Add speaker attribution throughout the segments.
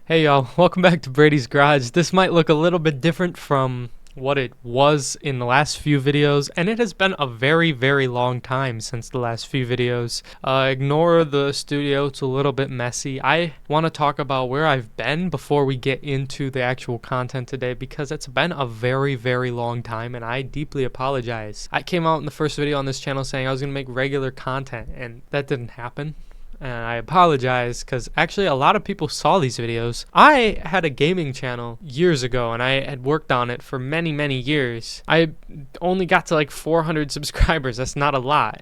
Speaker 1: Hey y'all, welcome back to Brady's Garage. This might look a little bit different from what it was in the last few videos, and it has been a very, very long time since the last few videos. Ignore the studio, it's a little bit messy. I want to talk about where I've been before we get into the actual content today, because it's been a very, very long time, and I deeply apologize. I came out in the first video on this channel saying I was going to make regular content, and that didn't happen. And I apologize because actually a lot of people saw these videos. I had a gaming channel years ago and I had worked on it for many, many years. I only got to like 400 subscribers. That's not a lot.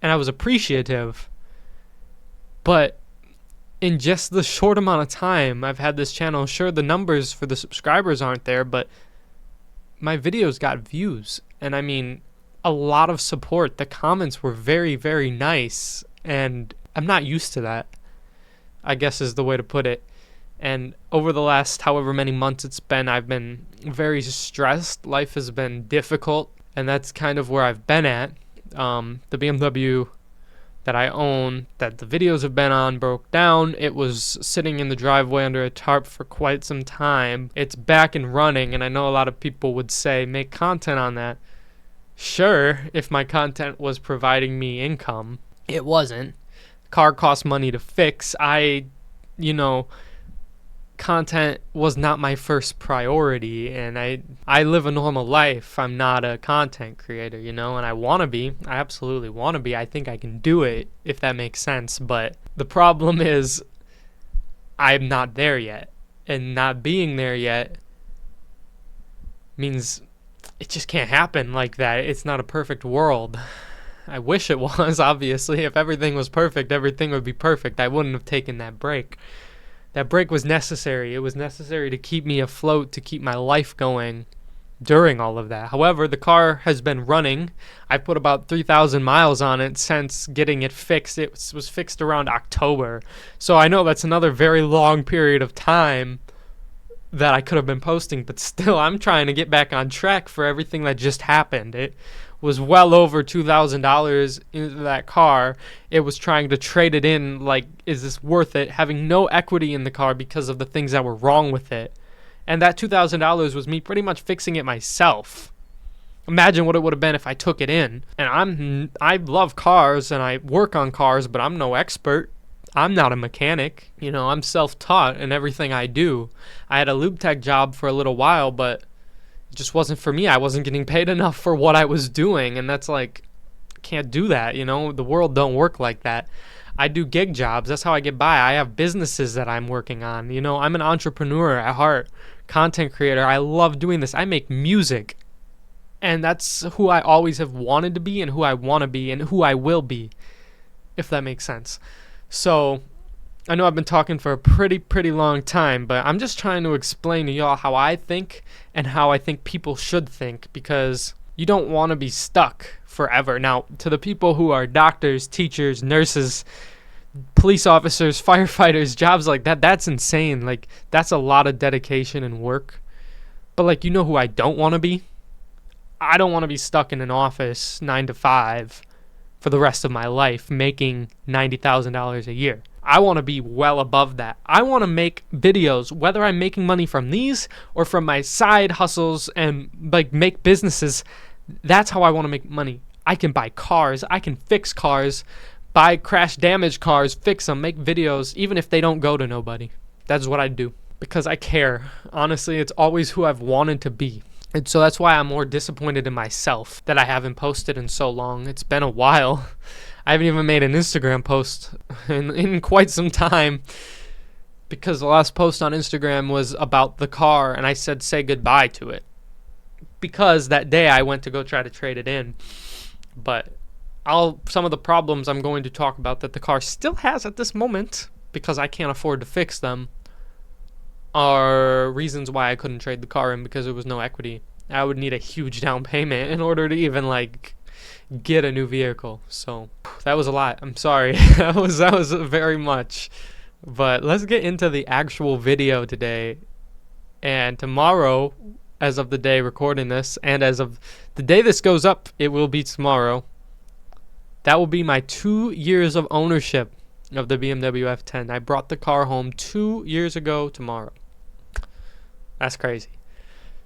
Speaker 1: And I was appreciative. But in just the short amount of time I've had this channel, sure, the numbers for the subscribers aren't there, but my videos got views. And I mean, a lot of support. The comments were very, very nice. And I'm not used to that, I guess is the way to put it. And over the last however many months it's been, I've been very stressed. Life has been difficult, and that's kind of where I've been at. The BMW that I own, that the videos have been on, broke down. It was sitting in the driveway under a tarp for quite some time. It's back and running, and I know a lot of people would say, make content on that. Sure, if my content was providing me income. It wasn't. Car cost money to fix. Content was not my first priority, and I live a normal life. I'm not a content creator, and I want to be. I absolutely want to be. I think I can do it, if that makes sense, but the problem is I'm not there yet, and not being there yet means it just can't happen like that. It's not a perfect world. I wish it was, obviously. If everything was perfect, everything would be perfect. I wouldn't have taken that break. That break was necessary. It was necessary to keep me afloat, to keep my life going during all of that. However, the car has been running. I put about 3,000 miles on it since getting it fixed. It was fixed around October. So I know that's another very long period of time that I could have been posting, but still, I'm trying to get back on track for everything that just happened. It was well over $2,000 into that car. It was trying to trade it in, like, is this worth it? Having no equity in the car because of the things that were wrong with it. And that $2,000 was me pretty much fixing it myself. Imagine what it would have been if I took it in. And I love cars and I work on cars, but I'm no expert. I'm not a mechanic. I'm self-taught in everything I do. I had a lube tech job for a little while, but it just wasn't for me. I wasn't getting paid enough for what I was doing, and that's like, can't do that, The world don't work like that. I do gig jobs. That's how I get by. I have businesses that I'm working on. I'm an entrepreneur at heart, content creator. I love doing this. I make music, and that's who I always have wanted to be and who I want to be and who I will be, if that makes sense. So I know I've been talking for a pretty long time, but I'm just trying to explain to y'all how I think and how I think people should think, because you don't want to be stuck forever. Now, to the people who are doctors, teachers, nurses, police officers, firefighters, jobs like that, that's insane. Like, that's a lot of dedication and work. But who I don't want to be? I don't want to be stuck in an office 9 to 5 for the rest of my life making $90,000 a year. I want to be well above that. I want to make videos, whether I'm making money from these or from my side hustles and make businesses. That's how I want to make money. I can buy cars. I can fix cars, buy crash damaged cars, fix them, make videos, even if they don't go to nobody. That's what I do because I care. Honestly, it's always who I've wanted to be. And so that's why I'm more disappointed in myself that I haven't posted in so long. It's been a while. I haven't even made an Instagram post in quite some time, because the last post on Instagram was about the car, and I said say goodbye to it, because that day I went to go try to trade it in. But some of the problems I'm going to talk about that the car still has at this moment, because I can't afford to fix them, are reasons why I couldn't trade the car in, because there was no equity. I would need a huge down payment in order to even get a new vehicle. So that was a lot. I'm sorry. that was very much. But let's get into the actual video today. And tomorrow, as of the day recording this, and as of the day this goes up, it will be tomorrow. That will be my 2 years of ownership of the BMW F10. I brought the car home 2 years ago tomorrow. That's crazy.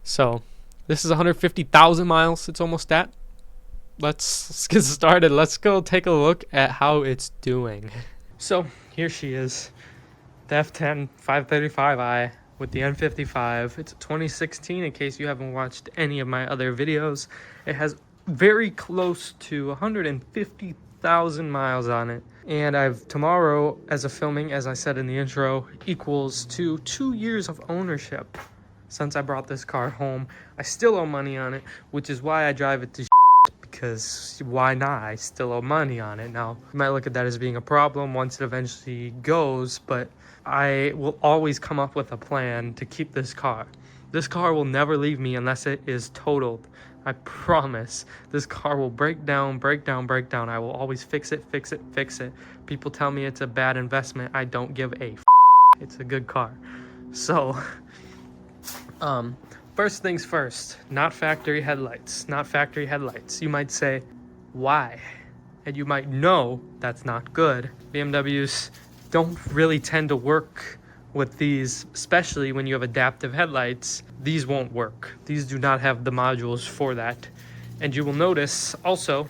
Speaker 1: So, this is 150,000 miles. It's almost at. Let's get started. Let's go take a look at how it's doing. So, here she is. The F10 535i with the N55. It's a 2016 in case you haven't watched any of my other videos. It has very close to 150,000 miles on it. And tomorrow, as a filming, as I said in the intro, equals to 2 years of ownership since I brought this car home. I still owe money on it, which is why I drive it to because why not? I still owe money on it. Now, you might look at that as being a problem once it eventually goes, but I will always come up with a plan to keep this car. This car will never leave me unless it is totaled. I promise. This car will break down. I will always fix it. People tell me it's a bad investment. I don't give a f. It's a good car. So, first things first, not factory headlights. You might say, why? And you might know that's not good. BMWs don't really tend to work with these, especially when you have adaptive headlights. These won't work. These do not have the modules for that. And you will notice also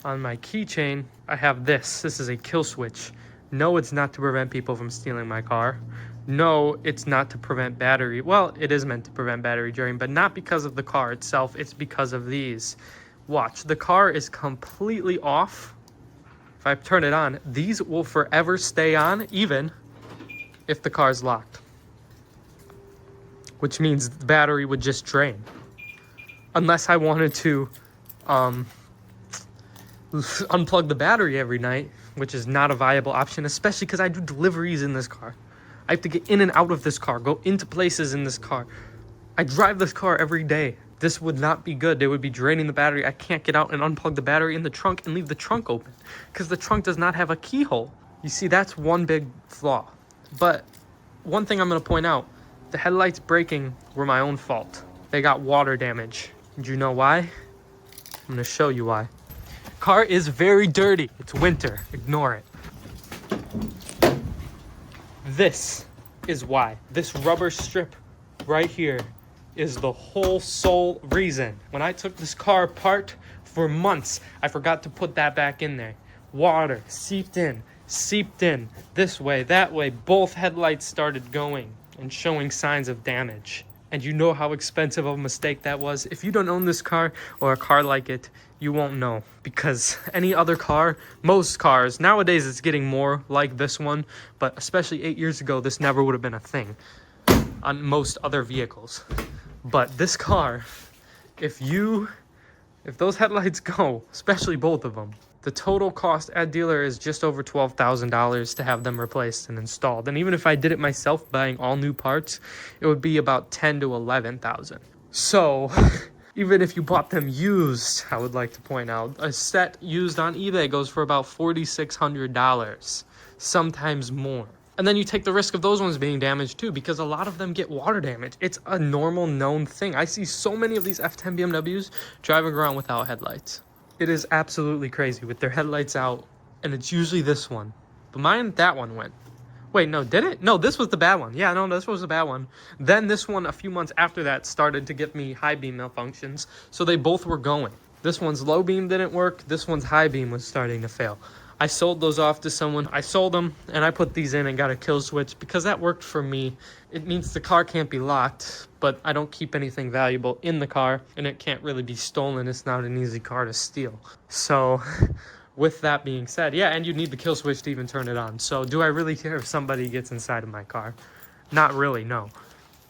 Speaker 1: on my keychain, I have this. This is a kill switch. No, it's not to prevent people from stealing my car. No, it's not to prevent battery. Well, it is meant to prevent battery drain, but not because of the car itself. It's because of these. Watch, the car is completely off. If I turn it on, these will forever stay on, even if the car's locked. Which means the battery would just drain. Unless I wanted to unplug the battery every night, which is not a viable option, especially because I do deliveries in this car. I have to get in and out of this car, go into places in this car. I drive this car every day. This would not be good. They would be draining the battery. I can't get out and unplug the battery in the trunk and leave the trunk open because the trunk does not have a keyhole. You see, that's one big flaw. But one thing I'm going to point out, the headlights breaking were my own fault. They got water damage. Do you know why? I'm going to show you why. Car is very dirty. It's winter. Ignore it. This is why. This rubber strip right here is the whole sole reason. When I took this car apart for months, I forgot to put that back in there. Water seeped in, this way, that way. Both headlights started going and showing signs of damage. And you know how expensive of a mistake that was. If you don't own this car or a car like it, you won't know. Because any other car, most cars, nowadays it's getting more like this one, but especially 8 years ago, this never would have been a thing on most other vehicles. But this car, if those headlights go, especially both of them, the total cost at dealer is just over $12,000 to have them replaced and installed. And even if I did it myself, buying all new parts, it would be about $10,000 to $11,000. So, even if you bought them used, I would like to point out, a set used on eBay goes for about $4,600, sometimes more. And then you take the risk of those ones being damaged too, because a lot of them get water damage. It's a normal known thing. I see so many of these F10 BMWs driving around without headlights. It is absolutely crazy with their headlights out, and it's usually this one. But mine, that one went. Wait, no, did it? No, this was the bad one. Yeah, no, this was the bad one. Then this one, a few months after that, started to get me high beam malfunctions, so they both were going. This one's low beam didn't work. This one's high beam was starting to fail. I sold those off to someone. I sold them, and I put these in and got a kill switch because that worked for me. It means the car can't be locked, but I don't keep anything valuable in the car, and it can't really be stolen. It's not an easy car to steal. So, with that being said, yeah, and you need the kill switch to even turn it on. So, do I really care if somebody gets inside of my car? Not really, no.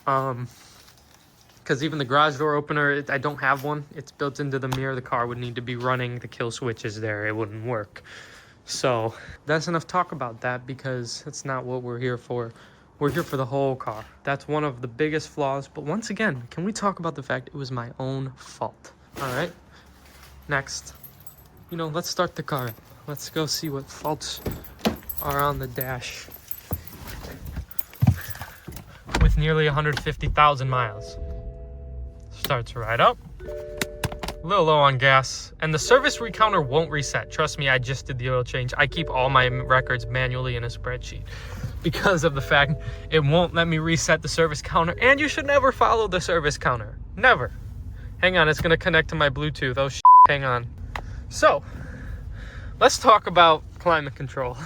Speaker 1: Because even the garage door opener, I don't have one. It's built into the mirror. The car would need to be running. The kill switch is there. It wouldn't work. So that's enough talk about that because that's not what we're here for. We're here for the whole car. That's one of the biggest flaws. But once again, can we talk about the fact it was my own fault? All right. Next, let's start the car. Let's go see what faults are on the dash. With nearly 150,000 miles. Starts right up. A little low on gas, and the service recounter won't reset. Trust me, I just did the oil change. I keep all my records manually in a spreadsheet because of the fact it won't let me reset the service counter, and you should never follow the service counter. Never. Hang on, it's gonna connect to my Bluetooth. Oh, hang on. So, let's talk about climate control.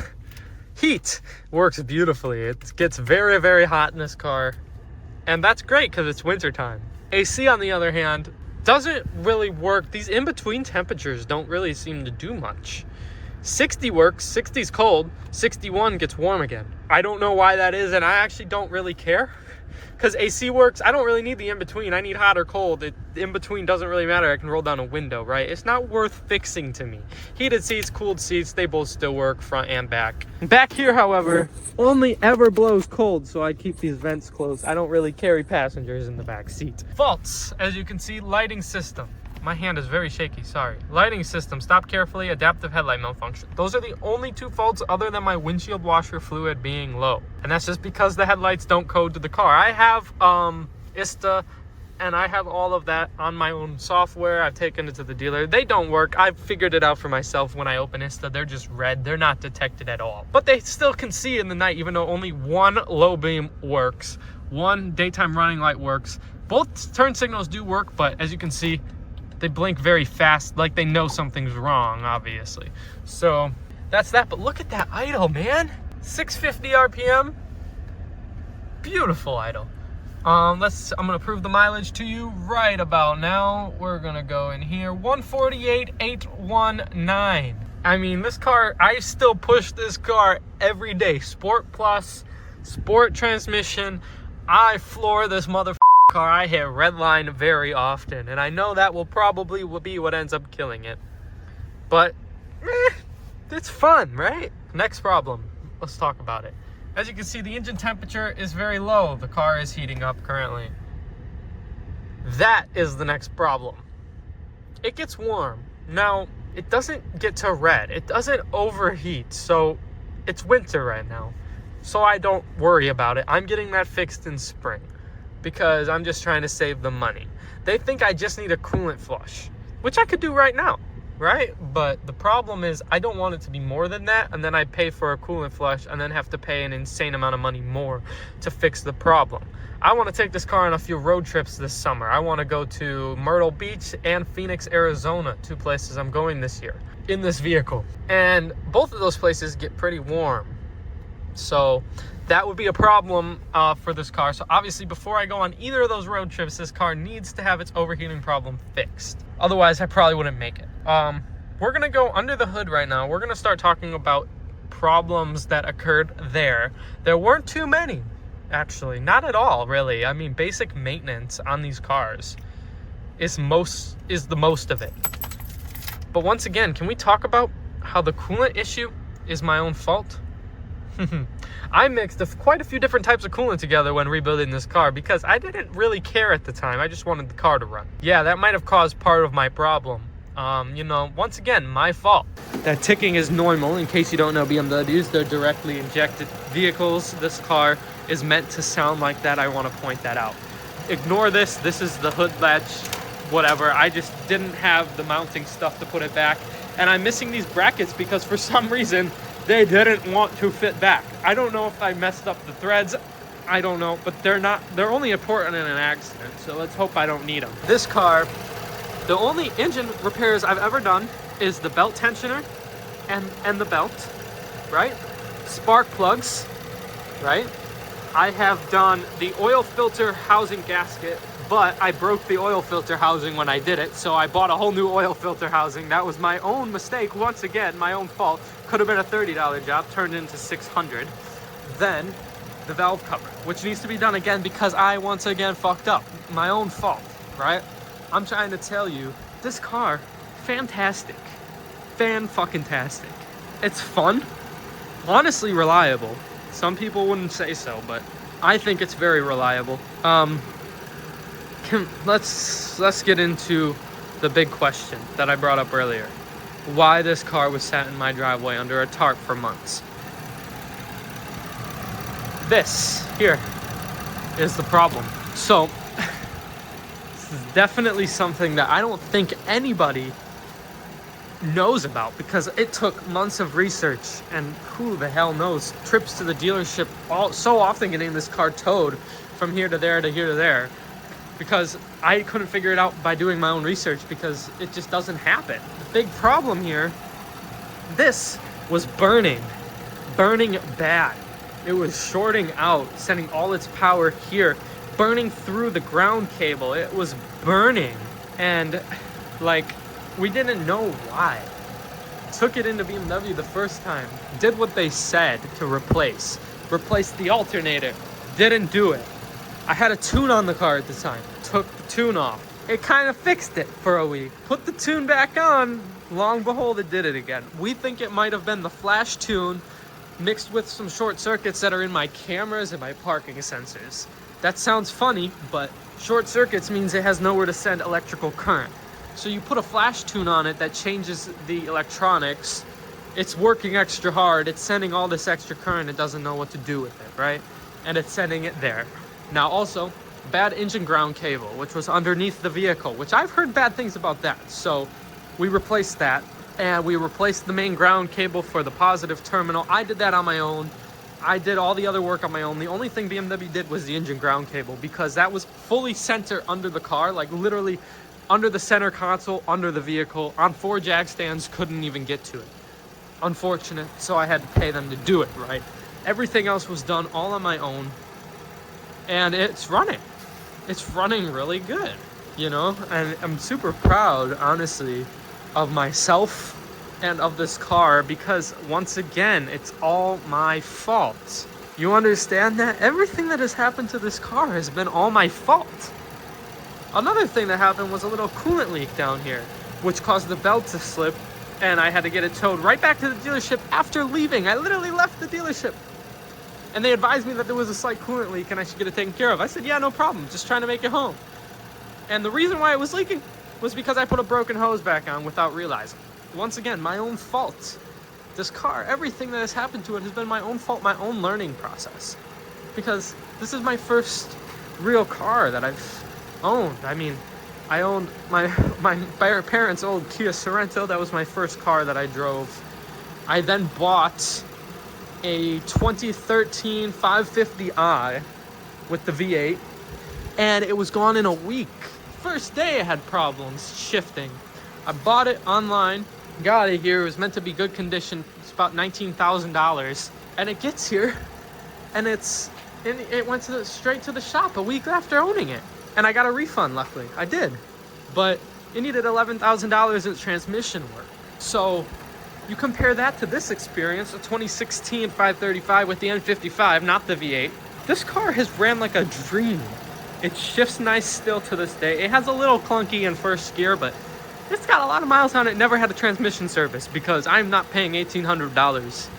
Speaker 1: Heat works beautifully. It gets very, very hot in this car, and that's great because it's wintertime. AC, on the other hand, doesn't really work. These in-between temperatures don't really seem to do much. 60 works, 60's cold, 61 gets warm again. I don't know why that is, and I actually don't really care. Because AC works, I don't really need the in-between. I need hot or cold. The in-between doesn't really matter. I can roll down a window, right? It's not worth fixing to me. Heated seats, cooled seats, they both still work, front and back. Back here, however, only ever blows cold, so I keep these vents closed. I don't really carry passengers in the back seat. Faults, as you can see, lighting system. My hand is very shaky, sorry. Lighting system, stop carefully, adaptive headlight malfunction. Those are the only two faults other than my windshield washer fluid being low. And that's just because the headlights don't code to the car. I have ISTA, and I have all of that on my own software. I've taken it to the dealer. They don't work. I've figured it out for myself when I open ISTA. They're just red. They're not detected at all. But they still can see in the night, even though only one low beam works. One daytime running light works. Both turn signals do work, but as you can see, they blink very fast, like they know something's wrong, obviously. So that's that, but look at that idle, man. 650 RPM, beautiful idle. I'm gonna prove the mileage to you right about now. We're gonna go in here, 148,819. I mean, this car, I still push this car every day. Sport Plus, sport transmission, I floor this motherfucker. Car. I hit red line very often, and I know that will probably be what ends up killing it, but it's fun, right? Next problem, let's talk about it. As you can see, the engine temperature is very low. The car is heating up currently. That is the next problem. It gets warm. Now, it doesn't get to red. It doesn't overheat, so it's winter right now, so I don't worry about it. I'm getting that fixed in spring, because I'm just trying to save the money. They think I just need a coolant flush, which I could do right now, right? But the problem is I don't want it to be more than that, and then I pay for a coolant flush and then have to pay an insane amount of money more to fix the problem. I want to take this car on a few road trips this summer. I want to go to Myrtle Beach and Phoenix, Arizona, 2 places I'm going this year in this vehicle. And both of those places get pretty warm. So that would be a problem for this car. So obviously, before I go on either of those road trips, this car needs to have its overheating problem fixed. Otherwise, I probably wouldn't make it. We're going to go under the hood right now. We're going to start talking about problems that occurred there. There weren't too many, actually. Not at all, really. I mean, basic maintenance on these cars is the most of it. But once again, can we talk about how the coolant issue is my own fault? I mixed quite a few different types of coolant together when rebuilding this car because I didn't really care at the time. I just wanted the car to run. Yeah, that might have caused part of my problem. You know, once again, my fault. That ticking is normal. In case you don't know BMWs, they're directly injected vehicles. This car is meant to sound like that. I want to point that out. Ignore this. This is the hood latch, whatever. I just didn't have the mounting stuff to put it back. And I'm missing these brackets because for some reason, they didn't want to fit back. I don't know if I messed up the threads. I don't know, but they're only important in an accident, so let's hope I don't need them. This car, the only engine repairs I've ever done is the belt tensioner and the belt, right? Spark plugs, right? I have done the oil filter housing gasket, but I broke the oil filter housing when I did it, so I bought a whole new oil filter housing. That was my own mistake, once again, my own fault. Could have been a $30 job, turned into $600. Then the valve cover, which needs to be done again because I once again fucked up. My own fault, right? I'm trying to tell you, this car, fantastic. Fan-fucking-tastic. It's fun, honestly reliable. Some people wouldn't say so, but I think it's very reliable. Let's get into the big question that I brought up earlier. Why this car was sat in my driveway under a tarp for months. This here is the problem. So this is definitely something that I don't think anybody knows about, because it took months of research and who the hell knows, trips to the dealership, all so often getting this car towed from here to there to here to there, because I couldn't figure it out by doing my own research, because it just doesn't happen. The big problem here, this was burning bad. It was shorting out, sending all its power here, burning through the ground cable. It was burning, and like, we didn't know why. Took it into BMW the first time, did what they said to replace the alternator, didn't do it. I had a tune on the car at the time, took the tune off. It kind of fixed it for a week. Put the tune back on, long and behold, it did it again. We think it might have been the flash tune mixed with some short circuits that are in my cameras and my parking sensors. That sounds funny, but short circuits means it has nowhere to send electrical current. So you put a flash tune on it that changes the electronics. It's working extra hard. It's sending all this extra current. It doesn't know what to do with it, right? And it's sending it there. Now also, bad engine ground cable, which was underneath the vehicle, which I've heard bad things about that. So we replaced that, and we replaced the main ground cable for the positive terminal. I did that on my own. I did all the other work on my own. The only thing BMW did was the engine ground cable, because that was fully center under the car, like literally under the center console, under the vehicle, on 4 jack stands, couldn't even get to it. Unfortunate, so I had to pay them to do it, right? Everything else was done all on my own, and it's running. It's running really good, you know? And I'm super proud, honestly, of myself and of this car, because once again, it's all my fault. You understand that? Everything that has happened to this car has been all my fault. Another thing that happened was a little coolant leak down here, which caused the belt to slip, and I had to get it towed right back to the dealership after leaving. I literally left the dealership, and they advised me that there was a slight coolant leak and I should get it taken care of. I said, yeah, no problem, just trying to make it home. And the reason why it was leaking was because I put a broken hose back on without realizing. Once again, my own fault. This car, everything that has happened to it has been my own fault, my own learning process. Because this is my first real car that I've owned. I mean, I owned my parents' old Kia Sorento. That was my first car that I drove. I then bought a 2013 550i with the V8, and it was gone in a week. First day it had problems shifting. I bought it online, got it here. It was meant to be good condition. It's about $19,000, and it gets here, and it went straight to the shop a week after owning it. And I got a refund, luckily. I did. But it needed $11,000 in transmission work. So you compare that to this experience, a 2016 535 with the N55, not the V8. This car has ran like a dream. It shifts nice still to this day. It has a little clunky in first gear, but it's got a lot of miles on it. Never had a transmission service because I'm not paying $1,800.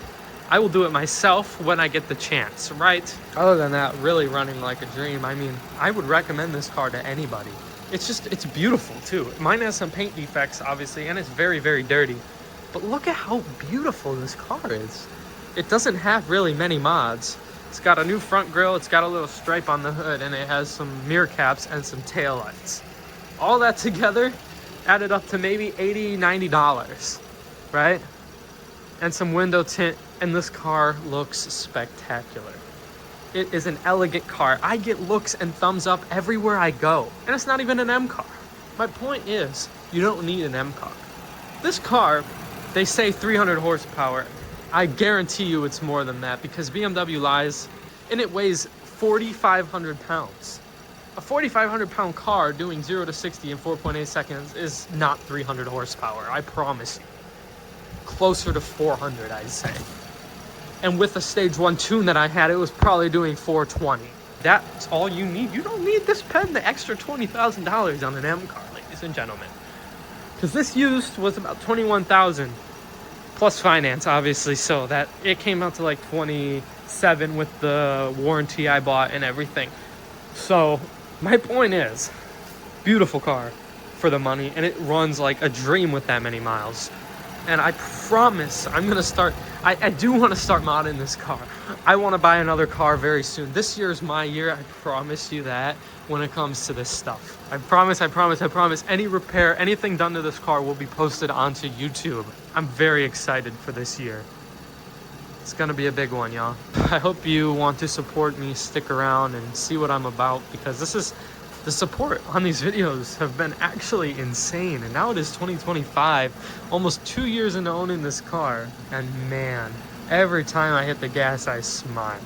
Speaker 1: I will do it myself when I get the chance, right? Other than that, really running like a dream. I mean, I would recommend this car to anybody. It's beautiful too. Mine has some paint defects, obviously, and it's very, very dirty. But look at how beautiful this car is. It doesn't have really many mods. It's got a new front grille, it's got a little stripe on the hood, and it has some mirror caps and some tail lights. All that together added up to maybe $80, $90, right? And some window tint, and this car looks spectacular. It is an elegant car. I get looks and thumbs up everywhere I go, and it's not even an M car. My point is, you don't need an M car. This car, they say 300 horsepower. I guarantee you it's more than that, because BMW lies, and it weighs 4,500 pounds. A 4,500 pound car doing 0 to 60 in 4.8 seconds is not 300 horsepower, I promise you. Closer to 400, I'd say. And with the stage 1 tune that I had, it was probably doing 420. That's all you need. You don't need to spend the extra $20,000 on an M car, ladies and gentlemen. Because this used was about $21,000 plus finance, obviously, so that it came out to like 27 with the warranty I bought and everything. So my point is, beautiful car for the money, and it runs like a dream with that many miles. And I promise I'm gonna start I do want to start modding this car. I want to buy another car very soon. This year is my year. I promise you that when it comes to this stuff. I promise. Any repair, anything done to this car will be posted onto YouTube. I'm very excited for this year. It's gonna be a big one, y'all. I hope you want to support me, stick around and see what I'm about, because the support on these videos have been actually insane. And now it is 2025, almost 2 years into owning this car. And man, every time I hit the gas, I smile.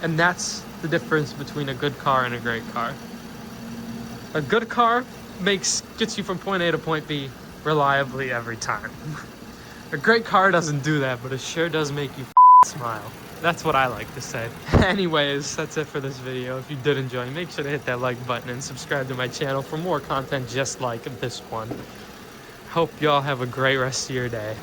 Speaker 1: And that's the difference between a good car and a great car. A good car gets you from point A to point B reliably every time. A great car doesn't do that, but it sure does make you smile. That's what I like to say. Anyways, that's it for this video. If you did enjoy, make sure to hit that like button and subscribe to my channel for more content just like this one. Hope y'all have a great rest of your day.